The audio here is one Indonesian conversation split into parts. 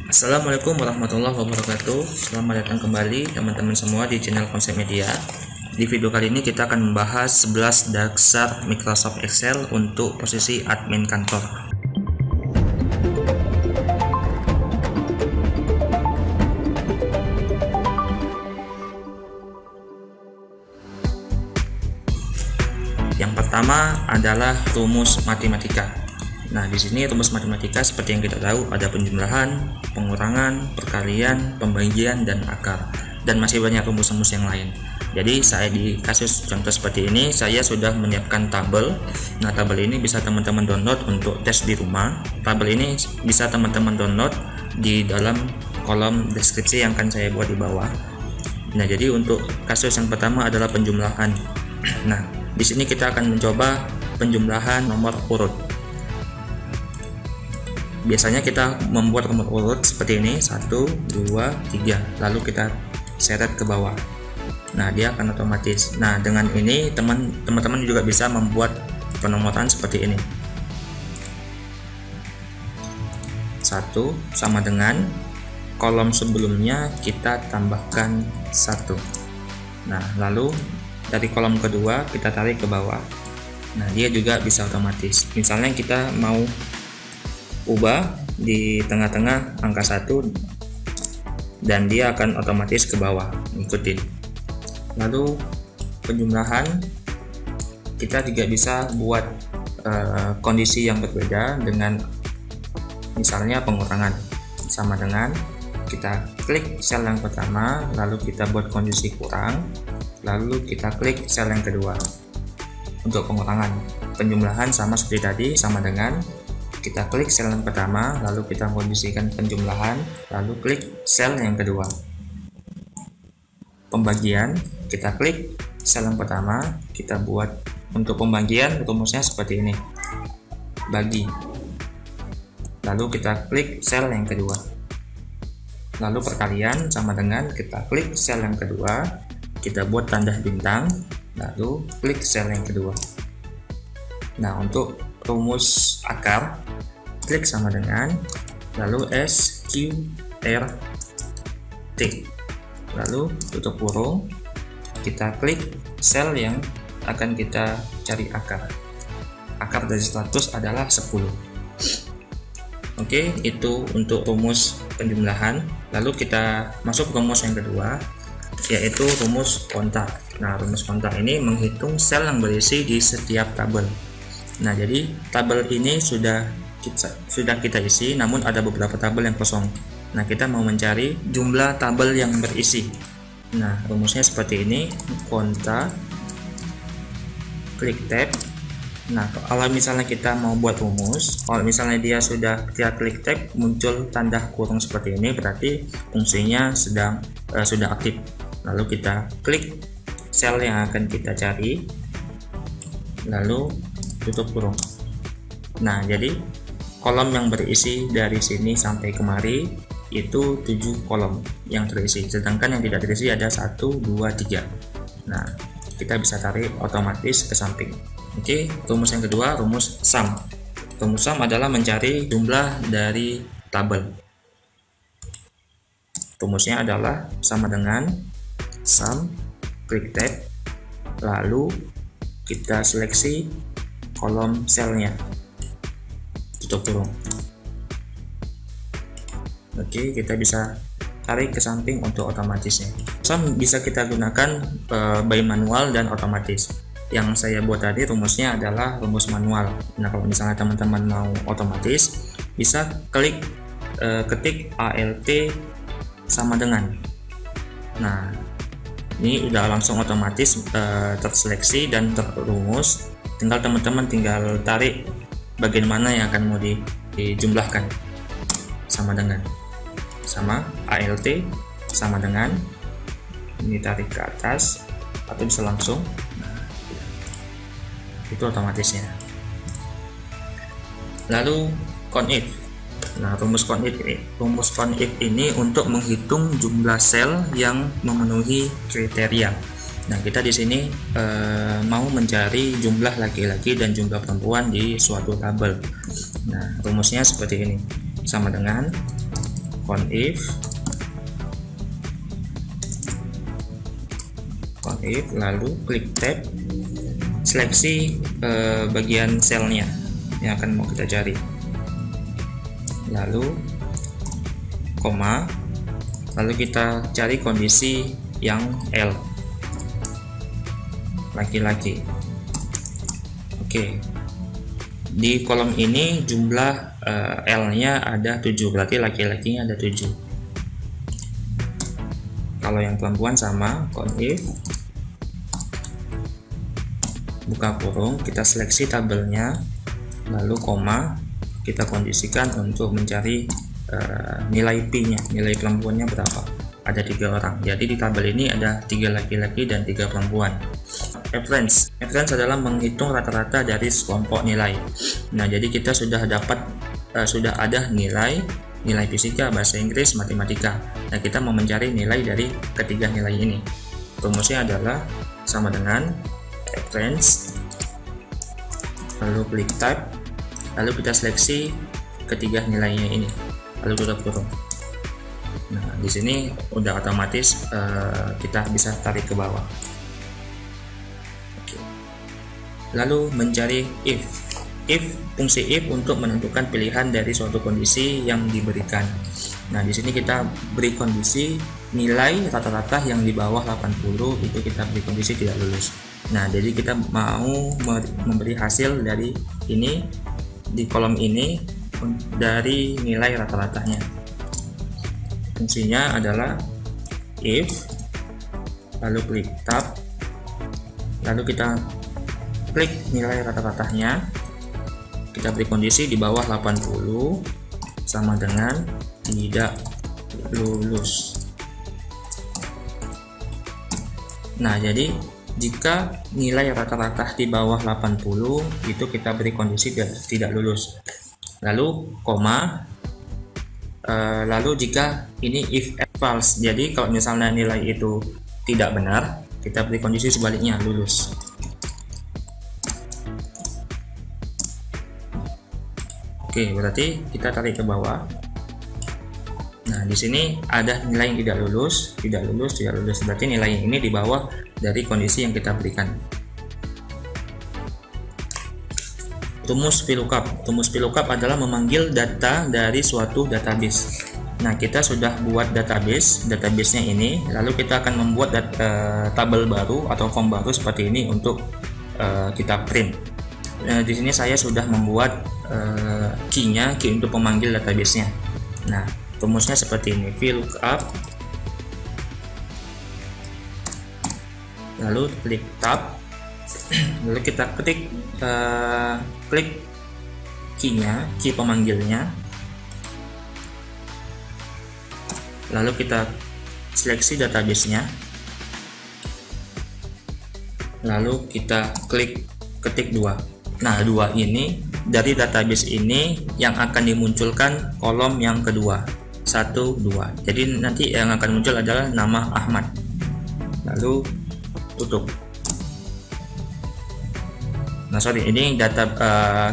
Assalamualaikum warahmatullahi wabarakatuh. Selamat datang kembali teman-teman semua di channel Konsep Media. Di video kali ini kita akan membahas 11 dasar Microsoft Excel untuk posisi admin kantor. Yang pertama adalah rumus matematika. Nah, di sini rumus matematika seperti yang kita tahu ada penjumlahan, pengurangan, perkalian, pembagian, dan akar, dan masih banyak rumus-rumus yang lain. Jadi saya di kasus contoh seperti ini saya sudah menyiapkan tabel. Nah, tabel ini bisa teman-teman download untuk tes di rumah. Tabel ini bisa teman-teman download di dalam kolom deskripsi yang akan saya buat di bawah. Nah, jadi untuk kasus yang pertama adalah penjumlahan. Nah, di sini kita akan mencoba penjumlahan nomor urut. Biasanya kita membuat nomor urut seperti ini 1, 2, 3, lalu kita seret ke bawah. Nah, dia akan otomatis. Nah, dengan ini teman-teman juga bisa membuat penomoran seperti ini. 1 sama dengan kolom sebelumnya kita tambahkan 1. Nah, lalu dari kolom kedua kita tarik ke bawah. Nah, dia juga bisa otomatis. Misalnya kita mau ubah di tengah-tengah angka 1 dan dia akan otomatis ke bawah, ikutin. Lalu penjumlahan kita juga bisa buat kondisi yang berbeda dengan misalnya pengurangan, sama dengan kita klik sel yang pertama, lalu kita buat kondisi kurang, lalu kita klik sel yang kedua. Untuk pengurangan, penjumlahan sama seperti tadi, sama dengan kita klik sel yang pertama, lalu kita kondisikan penjumlahan, lalu klik sel yang kedua. Pembagian, kita klik sel yang pertama, kita buat untuk pembagian rumusnya seperti ini, bagi, lalu kita klik sel yang kedua. Lalu perkalian sama dengan kita klik sel yang kedua, kita buat tanda bintang, lalu klik sel yang kedua. Nah, untuk rumus akar, klik sama dengan lalu SQRT, lalu tutup kurung, kita klik sel yang akan kita cari akar. Akar dari 100 adalah 10. Oke, itu untuk rumus penjumlahan. Lalu kita masuk rumus yang kedua, yaitu rumus kontak. Nah, rumus kontak ini menghitung sel yang berisi di setiap tabel. Nah, jadi tabel ini sudah kita isi, namun ada beberapa tabel yang kosong. Nah, kita mau mencari jumlah tabel yang berisi. Nah, rumusnya seperti ini, kontak, klik tab. Nah, kalau misalnya kita mau buat rumus, kalau misalnya dia sudah kita klik tab muncul tanda kurung seperti ini, berarti fungsinya sudah aktif. Lalu kita klik sel yang akan kita cari, lalu tutup kurung. Nah, jadi kolom yang berisi dari sini sampai kemari itu 7 kolom yang terisi, sedangkan yang tidak terisi ada 1, 2, 3. Nah, kita bisa tarik otomatis ke samping. Oke, rumus yang kedua, rumus sum. Rumus sum adalah mencari jumlah dari tabel. Rumusnya adalah sama dengan sum, klik tab, lalu kita seleksi kolom selnya, tutup kurung. Oke, kita bisa tarik ke samping untuk otomatisnya. Sum bisa kita gunakan by manual dan otomatis. Yang saya buat tadi rumusnya adalah rumus manual. Nah, kalau misalnya teman-teman mau otomatis, bisa ketik ALT sama dengan. Nah, ini udah langsung otomatis terseleksi dan terumus. Tinggal teman-teman tinggal tarik bagian mana yang akan mau dijumlahkan. Sama dengan, sama ALT sama dengan, ini tarik ke atas atau bisa langsung. Itu otomatisnya. Lalu CONIF. Nah, rumus CONIF ini untuk menghitung jumlah sel yang memenuhi kriteria. Nah, kita di sini mau mencari jumlah laki-laki dan jumlah perempuan di suatu tabel. Nah, rumusnya seperti ini, sama dengan conif lalu klik tab, seleksi bagian selnya yang akan mau kita cari, lalu koma, lalu kita cari kondisi yang L, laki-laki. Oke, di kolom ini jumlah L-nya ada 7, berarti laki-lakinya ada 7. Kalau yang perempuan sama conif, buka kurung, kita seleksi tabelnya, lalu koma, kita kondisikan untuk mencari nilai P-nya, nilai perempuannya berapa. Ada 3 orang, jadi di tabel ini ada 3 laki-laki dan 3 perempuan. Average adalah menghitung rata-rata dari sekelompok nilai. Nah, jadi kita sudah dapat sudah ada nilai fisika, bahasa Inggris, matematika. Nah, kita mau mencari nilai dari ketiga nilai ini. Rumusnya adalah sama dengan average, lalu klik tab, lalu kita seleksi ketiga nilainya ini, lalu tutup kurung. Nah, di sini udah otomatis kita bisa tarik ke bawah. Oke. Lalu mencari if, fungsi if untuk menentukan pilihan dari suatu kondisi yang diberikan. Nah, di sini kita beri kondisi nilai rata-rata yang di bawah 80 itu kita beri kondisi tidak lulus. Nah, jadi kita mau memberi hasil dari ini di kolom ini dari nilai rata-ratanya. Fungsinya adalah if, lalu klik tab, lalu kita klik nilai rata-ratanya, kita beri kondisi di bawah 80 sama dengan tidak lulus. Nah, jadi jika nilai rata-rata di bawah 80 itu kita beri kondisi tidak lulus. Lalu koma, lalu jika ini if false, jadi kalau misalnya nilai itu tidak benar, kita beri kondisi sebaliknya, lulus. Oke, berarti kita tarik ke bawah. Nah, di sini ada nilai yang tidak lulus. Berarti nilai ini di bawah dari kondisi yang kita berikan. Tumus VLOOKUP adalah memanggil data dari suatu database. Nah, kita sudah buat database-nya ini, lalu kita akan membuat tabel baru atau form baru seperti ini untuk kita print. Di sini saya sudah membuat key untuk memanggil database-nya. Nah, rumusnya seperti ini, VLOOKUP, lalu klik tab, lalu kita klik key pemanggilnya, lalu kita seleksi database-nya, lalu kita klik ketik 2. Nah, 2 ini dari database ini yang akan dimunculkan kolom yang kedua, 1, 2. Jadi nanti yang akan muncul adalah nama Ahmad, lalu tutup. Nah, sorry, ini data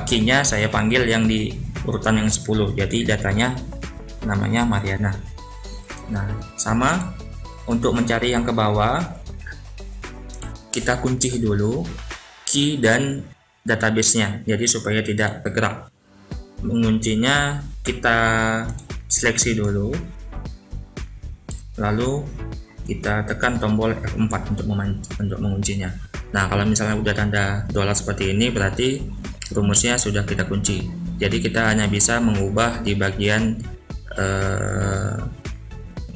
key-nya saya panggil yang di urutan yang 10, jadi datanya namanya Mariana. Nah, sama untuk mencari yang ke bawah, kita kunci dulu key dan database-nya, jadi supaya tidak bergerak. Menguncinya kita seleksi dulu, lalu kita tekan tombol F4 untuk menguncinya. Nah, kalau misalnya udah tanda dolar seperti ini, berarti rumusnya sudah kita kunci. Jadi kita hanya bisa mengubah di bagian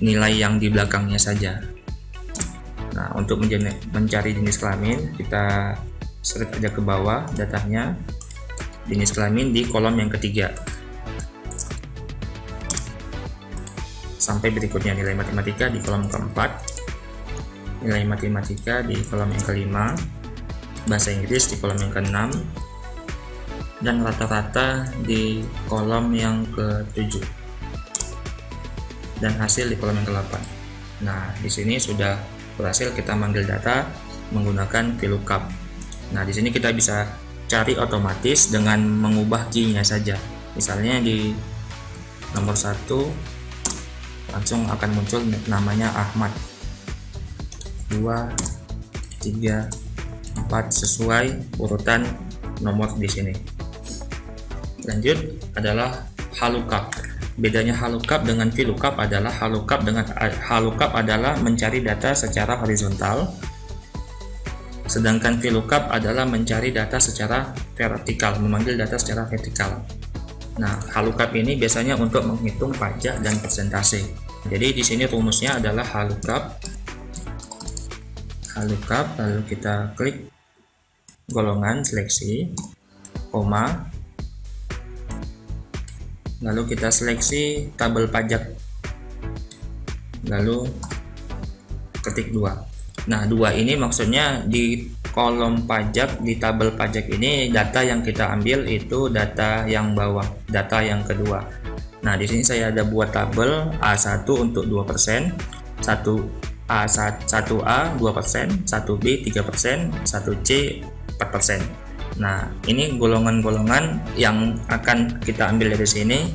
nilai yang di belakangnya saja. Nah, untuk mencari jenis kelamin, kita select aja ke bawah datanya, jenis kelamin di kolom yang ketiga, sampai berikutnya nilai matematika di kolom keempat, nilai matematika di kolom yang kelima, bahasa Inggris di kolom yang keenam, dan rata-rata di kolom yang ke-7, dan hasil di kolom yang ke-8. Nah, di sini sudah berhasil kita manggil data menggunakan VLOOKUP. Nah, di sini kita bisa cari otomatis dengan mengubah key-nya saja. Misalnya di nomor 1 langsung akan muncul namanya Ahmad. 2, 3, 4 sesuai urutan nomor di sini. Lanjut adalah halukap. Bedanya halukap dengan VLOOKUP adalah halukap adalah mencari data secara horizontal, sedangkan VLOOKUP adalah mencari data secara vertikal, memanggil data secara vertikal. Nah, halukap ini biasanya untuk menghitung pajak dan persentase. Jadi di sini rumusnya adalah halukap, lalu kita klik golongan seleksi, koma, lalu kita seleksi tabel pajak, lalu ketik 2. Nah, 2 ini maksudnya di kolom pajak, di tabel pajak ini data yang kita ambil itu data yang bawah, data yang kedua. Nah, di sini saya ada buat tabel A1 untuk 2%, 1A 2%, 1B 3%, 1C 4%. Nah, ini golongan-golongan yang akan kita ambil dari sini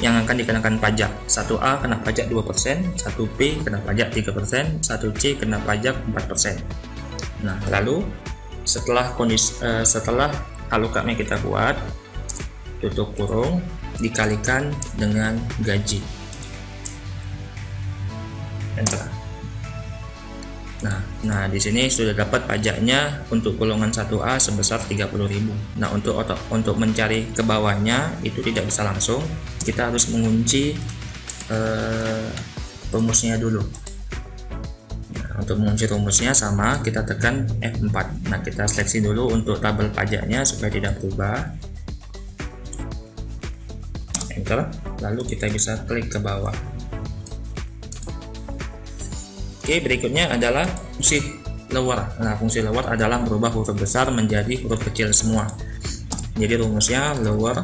yang akan dikenakan pajak. 1A kena pajak 2%, 1B kena pajak 3%, 1C kena pajak 4%. Nah, lalu setelah halukapnya kita buat, tutup kurung, dikalikan dengan gaji. Enter. Nah, di sini sudah dapat pajaknya untuk golongan 1A sebesar 30.000. Nah, untuk mencari ke bawahnya itu tidak bisa langsung, kita harus mengunci rumusnya dulu. Nah, untuk mengunci rumusnya sama, kita tekan F4. Nah, kita seleksi dulu untuk tabel pajaknya supaya tidak berubah. Enter. Lalu kita bisa klik ke bawah. Oke, berikutnya adalah fungsi lower. Nah, fungsi lower adalah merubah huruf besar menjadi huruf kecil semua. Jadi rumusnya lower,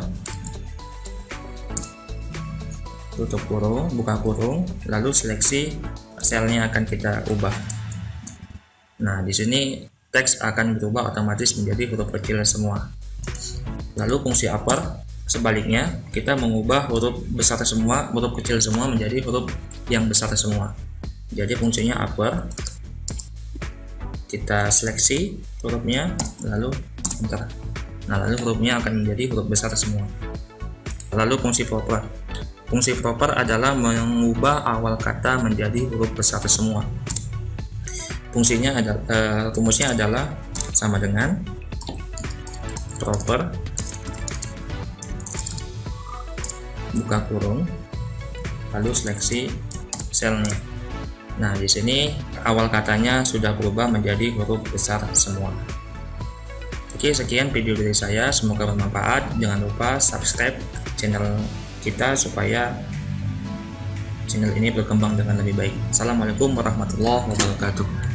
tutup kurung, buka kurung, lalu seleksi selnya akan kita ubah. Nah, di sini teks akan berubah otomatis menjadi huruf kecil semua. Lalu fungsi upper, sebaliknya kita mengubah huruf besar semua, huruf kecil semua menjadi huruf yang besar semua. Jadi fungsinya upper, kita seleksi hurufnya, lalu enter. Nah, lalu hurufnya akan menjadi huruf besar semua. Lalu fungsi proper. Fungsi proper adalah mengubah awal kata menjadi huruf besar semua. Fungsinya rumusnya adalah sama dengan proper, buka kurung, lalu seleksi selnya. Nah, di sini awal katanya sudah berubah menjadi huruf besar semua. Oke, sekian video dari saya, semoga bermanfaat. Jangan lupa subscribe channel kita supaya channel ini berkembang dengan lebih baik. Assalamualaikum warahmatullahi wabarakatuh.